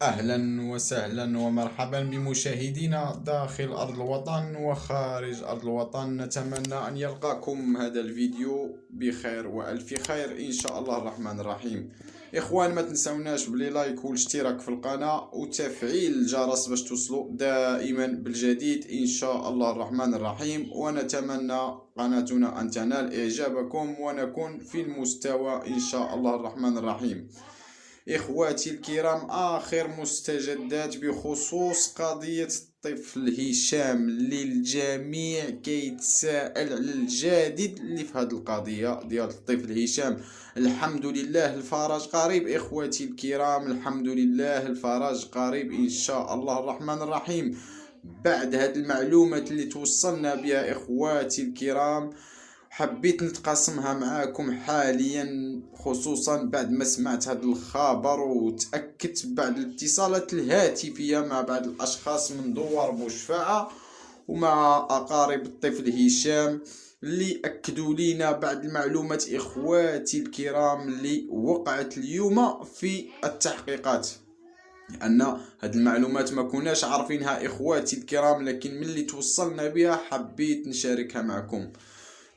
أهلا وسهلا ومرحبا بمشاهدينا داخل أرض الوطن وخارج أرض الوطن. نتمنى أن يلقاكم هذا الفيديو بخير وألف خير إن شاء الله الرحمن الرحيم. إخوان، ما تنسوناش بلي لايك والاشتراك في القناة وتفعيل الجرس باش توصلوا دائما بالجديد إن شاء الله الرحمن الرحيم. ونتمنى قناتنا أن تنال إعجابكم ونكون في المستوى إن شاء الله الرحمن الرحيم. إخواتي الكرام، آخر مستجدات بخصوص قضية الطفل هشام اللي الجميع كيتساءل على الجديد اللي في هذه القضية ديال الطفل هشام. الحمد لله الفرج قريب إخواتي الكرام، الحمد لله الفرج قريب إن شاء الله الرحمن الرحيم. بعد هذه المعلومات اللي توصلنا بها إخواتي الكرام حبيت نتقاسمها معاكم حاليا، خصوصا بعد ما سمعت هذا الخبر وتأكدت بعد الاتصالات الهاتفية مع بعض الأشخاص من دوار بوشفاعة ومع أقارب الطفل هشام اللي أكدوا لنا بعض المعلومات إخواتي الكرام اللي وقعت اليوم في التحقيقات، لأن هذه المعلومات ما كناش عارفينها إخواتي الكرام، لكن من اللي توصلنا بها حبيت نشاركها معكم،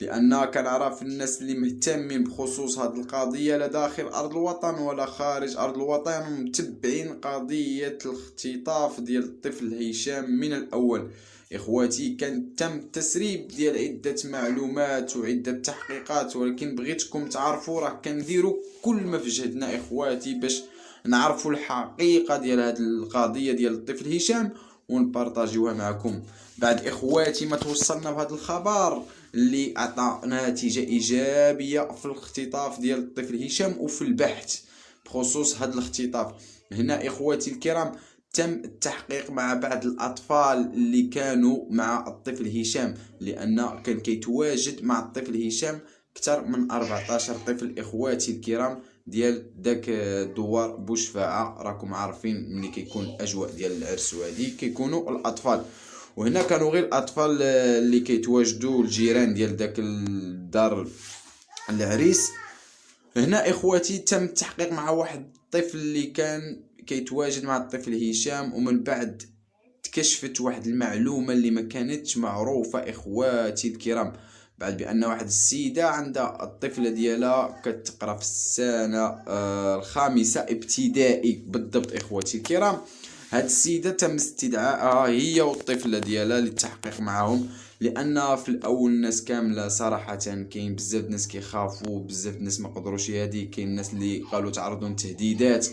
لأن كنعرف الناس اللي مهتمين بخصوص هذه القضية لا داخل أرض الوطن ولا خارج أرض الوطن ومتبعين قضية الاختطاف ديال الطفل هشام من الأول. إخواتي، كان تم التسريب ديال عدة معلومات وعدة تحقيقات، ولكن بغيتكم تعرفوا راه كنديروا كل ما في جهدنا إخواتي باش نعرفوا الحقيقة ديال هذه القضية ديال الطفل هشام ونبارطاجيوها معكم. بعد إخواتي ما توصلنا بهذا الخبر اللي عطى نتيجة إيجابية في الاختطاف ديال الطفل هشام وفي البحث بخصوص هذا الاختطاف. هنا إخواتي الكرام تم التحقيق مع بعض الأطفال اللي كانوا مع الطفل هشام، لأن كان كيتواجد مع الطفل هشام أكثر من 14 طفل إخواتي الكرام ديال داك دوار بوشفاعة. راكم عارفين ملي كيكون أجواء ديال العرس وهادي كيكونوا الأطفال، وهنا كانوا غير الاطفال اللي كيتواجدوا الجيران ديال داك الدار العريس. هنا اخواتي تم التحقيق مع واحد الطفل اللي كان كيتواجد مع الطفل هشام، ومن بعد تكشفت واحد المعلومه اللي ما كانتش معروفه اخواتي الكرام، بعد بان واحد السيده عندها الطفله ديالها كتقرا في السنه الخامسه ابتدائي بالضبط اخواتي الكرام. هاد السيدة تم استدعائها هي والطفلة ديالها للتحقيق معهم، لأن في الأول الناس كاملة صراحة كاين بزاف ناس كيخافوا، بزاف ناس ما قدروش هادي، كاين الناس اللي قالوا تعرضوا لتهديدات.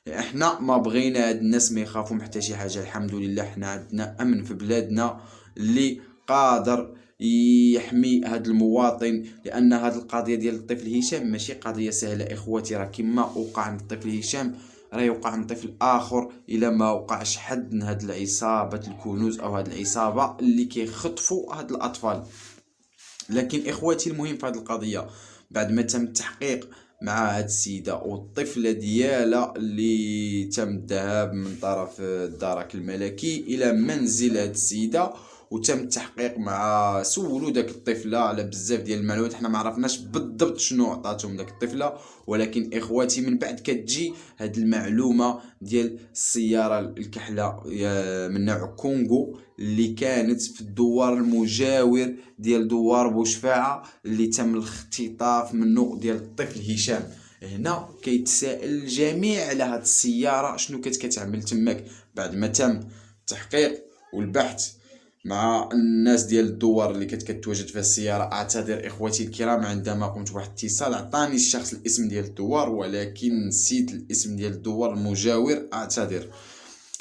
احنا ما بغينا هاد الناس ما يخافوا حتى شي حاجة، الحمد لله حنا عندنا أمن في بلادنا اللي قادر يحمي هاد المواطن، لأن هاد القضية ديال الطفل هشام ماشي قضية سهلة إخواتي. راه كما وقع عند الطفل هشام راه يوقع عند طفل اخر الا ما وقعش حد من هاد العصابه الكنوز او هاد العصابه اللي كيخطفوا هاد الاطفال. لكن اخواتي المهم في هاد القضيه بعد ما تم التحقيق مع هاد السيده والطفله ديالها اللي تم الذهاب من طرف الدرك الملكي الى منزل هاد السيده وتم التحقيق مع سولوا داك الطفله على بزاف ديال المعلومات. حنا ما عرفناش بالضبط شنو عطاتهم داك الطفله، ولكن اخواتي من بعد كتجي هاد المعلومه ديال السياره الكحله من نوع كونغو اللي كانت في الدوار المجاور ديال دوار بوشفاعه اللي تم الاختطاف منه ديال الطفل هشام. هنا كيتساءل الجميع على هاد السياره شنو كتعمل تماك. بعد ما تم التحقيق والبحث مع الناس ديال الدوار اللي كتواجد في السياره، اعتذر اخوتي الكرام عندما قمت بواحد الاتصال عطاني الشخص الاسم ديال الدوار ولكن نسيت الاسم ديال الدوار المجاور، اعتذر.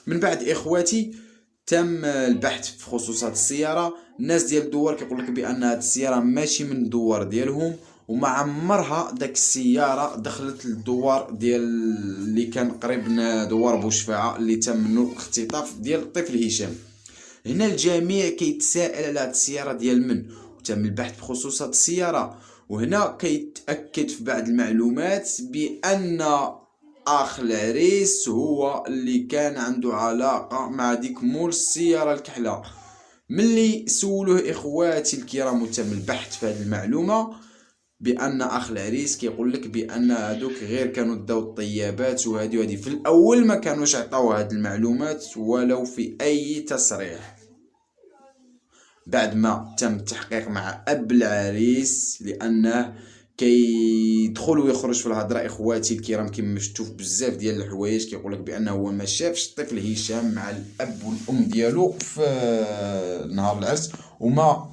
من بعد اخواتي تم البحث في خصوص هذه السياره. الناس ديال الدوار كيقول لك بان هذه السياره ماشي من الدوار ديالهم، وما عمرها داك السياره دخلت للدوار ديال اللي كان قريب من دوار بوشفاعه اللي تم منه الاختطاف ديال الطفل هشام. هنا الجميع كيتساءل على هاد السياره ديال من، وتم البحث بخصوص هاد السياره، وهنا كيتاكد في بعض المعلومات بان اخ العريس هو اللي كان عنده علاقه مع ديك مول السياره الكحله. ملي سولوه اخواتي الكرام وتم البحث في هذه المعلومه بان اخ العريس كيقول لك بان هادوك غير كانوا داو الطيابات وهادي في الاول ما كانوش عطاو هاد المعلومات ولو في اي تصريح. بعد ما تم التحقيق مع اب العريس لانه كيدخل ويخرج في الهضره اخواتي الكرام كما شفتوا في بزاف ديال الحوايج، كيقول لك بانه هو ما شافش الطفل هشام مع الاب والام ديالو في نهار العرس وما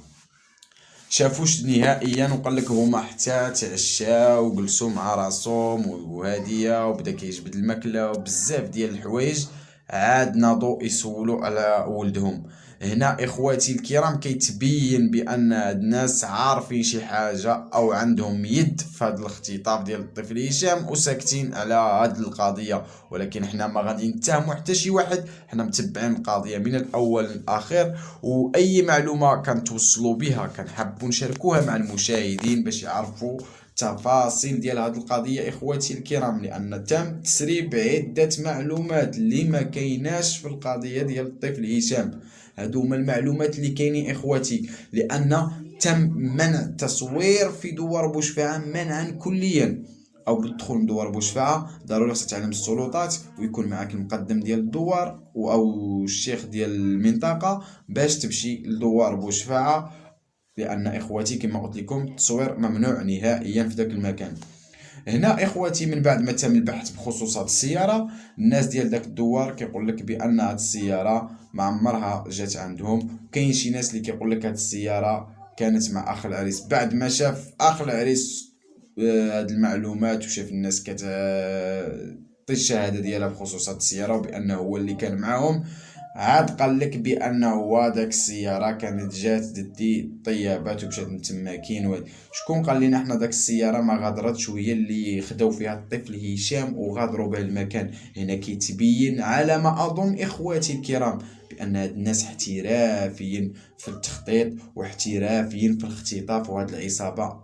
شافوش نهائيا، وقال لك هما حتى تعشاو وجلسوا مع راسهم وهاديه وبدا كيجبد الماكله وبزاف ديال الحوايج، عاد ناضوا يسولوا على ولدهم. هنا اخواتي الكرام كيتبين بان هاد الناس عارفين شي حاجه او عندهم يد في هذا الاختطاف ديال الطفل هشام وساكتين على هاد القضيه، ولكن حنا ما غادي نتهموا حتى شي واحد، حنا متبعين القضيه من الاول للاخر، واي معلومه كنتوصلوا بها كنحبوا نشاركوها مع المشاهدين باش يعرفوا تفاصيل ديال هذه القضيه اخواتي الكرام، لان تم تسريب عده معلومات اللي ما كايناش في القضيه ديال الطفل هشام. هادو هما المعلومات اللي كاينين اخواتي، لان تم منع التصوير في دوار بوشفاعه منعا كليا، او بالدخول لدوار بوشفاعه ضروري خصك تعلم السلطات ويكون معك المقدم ديال الدوار او الشيخ ديال المنطقه باش تمشي لدوار بوشفاعه، لان اخواتي كما قلت لكم التصوير ممنوع نهائيا في ذاك المكان. هنا اخواتي من بعد ما تم البحث بخصوص هذه السياره، الناس ديال داك الدوار كيقول لك بان هذه السياره ما عمرها جات عندهم، كاين شي ناس اللي كيقول لك هذه السياره كانت مع اخ العريس. بعد ما شاف اخ العريس هاد المعلومات وشاف الناس كتعطي الشهاده ديالها بخصوص هاد السياره وبانه هو اللي كان معاهم، عاد قال لك بانه داك السياره كانت جات ضدي طيابات ومشات من تماكين. شكون قال لنا حنا داك السياره ما غادرتش وهي اللي خداو فيها الطفل هشام وغادروا به المكان؟ هنا كيتبين على ما اظن اخواتي الكرام بان هاد الناس احترافيين في التخطيط واحترافيين في الاختطاف، وهاد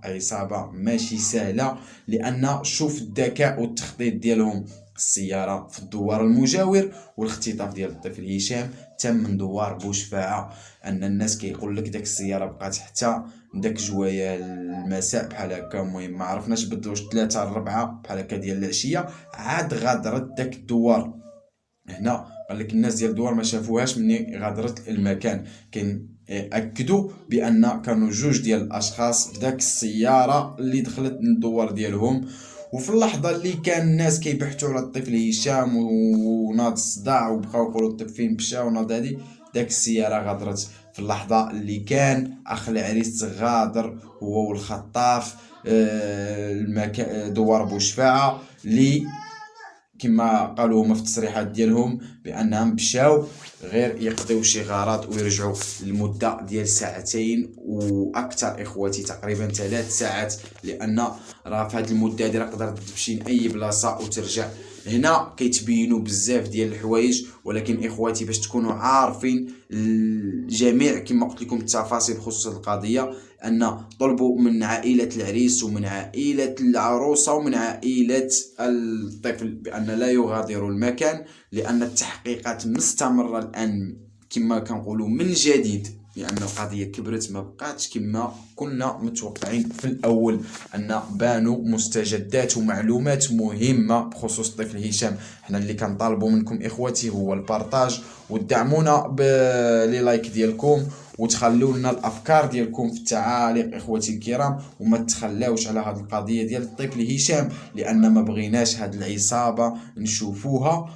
عصابه ماشي سهله، لان شوف الذكاء والتخطيط ديالهم. السياره في الدوار المجاور والاختطاف ديال الطفل هشام تم من دوار بوشفاعه، ان الناس كيقول لك داك السياره بقات حتى داك جوايا المساء بحال هكا، المهم ما عرفناش بدل واش 3 4 بحال هكا ديال العشيه عاد غادرت داك الدوار. هنا قال لك الناس ديال الدوار ما شافوهاش مني غادرت المكان، كاين اكدوا بان كانوا جوج ديال الاشخاص في داك السياره اللي دخلت للدوار ديالهم، وفي اللحظه اللي كان الناس كيبحثوا على الطفل هشام وناض الصداع وبقاو يقولوا الطفل فين مشى وناض هادي، داك السياره غادرت في اللحظه اللي كان اخ العريس غادر هو والخطاف دوار بوشفاعه، اللي كما قالوا هما في التصريحات ديالهم بانهم مشاو غير يقضيو شي غرض ويرجعوا لمده ديال ساعتين واكثر اخواتي، تقريبا 3 ساعات، لان راه في هذه المده هذه راه تقدر تمشي لاي بلاصه وترجع. هنا كيتبينوا بزاف ديال الحوايج، ولكن اخواتي باش تكونوا عارفين الجميع كما قلت لكم التفاصيل بخصوص القضيه، ان طلبوا من عائله العريس ومن عائله العروسه ومن عائله الطفل بان لا يغادروا المكان، لان التحقيقات مستمره الان كما كنقولوا من جديد، لان القضيه كبرت ما بقاتش كما كنا متوقعين في الاول، ان بانوا مستجدات ومعلومات مهمه بخصوص الطفل هشام. حنا اللي كنطالبوا منكم اخواتي هو البارطاج ودعمونا بلي لايك ديالكم وتخلوا لنا الافكار ديالكم في التعاليق اخواتي الكرام، وما تخلاوش على هذه القضيه ديال الطفل هشام، لان ما بغيناش هذه العصابه نشوفوها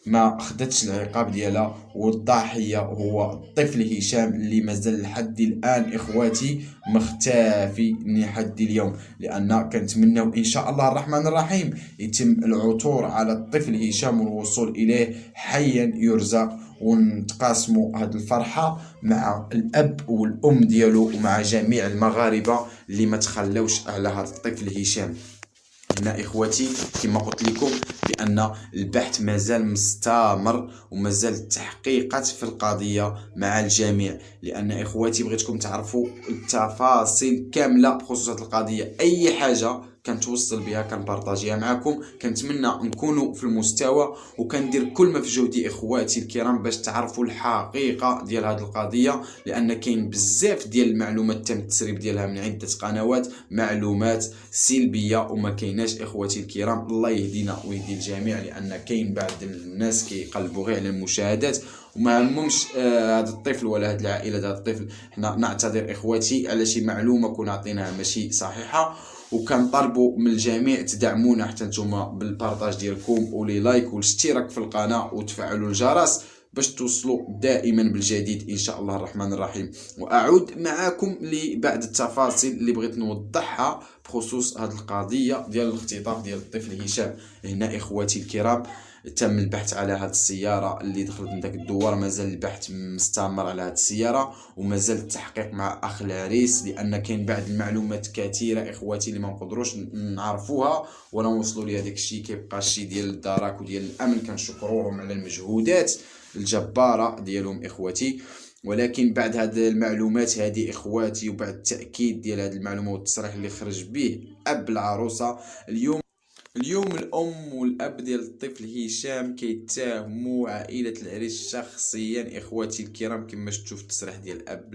ما خدتش العقاب ديالها، والضحيه هو الطفل هشام اللي مازال لحد الان اخواتي مختفي لحد اليوم، لان كنتمناو ان شاء الله الرحمن الرحيم يتم العثور على الطفل هشام والوصول اليه حيا يرزق، ونتقاسموا هذه الفرحه مع الاب والام ديالو ومع جميع المغاربه اللي ما تخلاوش على هذا الطفل هشام. هنا اخواتي كما قلت لكم بان البحث مازال مستمر ومازال التحقيقات في القضيه مع الجميع، لان اخواتي بغيتكم تعرفوا التفاصيل كامله بخصوص القضيه، اي حاجه كنتوصل بها كنبارطاجيها معكم. كنتمنى نكونوا في المستوى، وكندير كل ما في جهدي اخواتي الكرام باش تعرفوا الحقيقه ديال هذه القضيه، لان كاين بزاف ديال المعلومات تم التسريب ديالها من عده قنوات، معلومات سلبيه وما كايناش اخواتي الكرام. الله يهدينا ويهدي الجميع، لان كاين بعض الناس كيقلبوا غير على المشاهدات وما همهمش هذا الطفل ولا هذه العائله. هذا الطفل حنا نعتذر اخواتي على شي معلومه كنا عطيناها ماشي صحيحه، وكنطالبوا من الجميع تدعمونا حتى نتوما بالبارطاج ديالكم ولي لايك والاشتراك في القناه وتفعلوا الجرس باش توصلوا دائما بالجديد ان شاء الله الرحمن الرحيم. واعود معكم لبعض التفاصيل اللي بغيت نوضحها بخصوص هذه القضيه ديال الاختطاف ديال الطفل هشام. هنا اخواتي الكرام تم البحث على هذه السياره اللي دخلت من داك الدوار، مازال البحث مستمر على هذه السياره، ومازال التحقيق مع اخ العريس، لان كاين بعض المعلومات كثيره اخواتي اللي ما نقدروش نعرفوها ولا نوصلوا لي. هذاك الشيء كيبقى الشيء ديال الدرك وديال الامن، كنشكروهم على المجهودات الجباره ديالهم اخواتي. ولكن بعد هذه المعلومات هذه اخواتي، وبعد التاكيد ديال هذه المعلومه والتصريح اللي خرج به اب العروسه اليوم الام والاب ديال الطفل هشام كيتهموا عائله العريس شخصيا اخواتي الكرام، كما شفتوا في التصريح ديال اب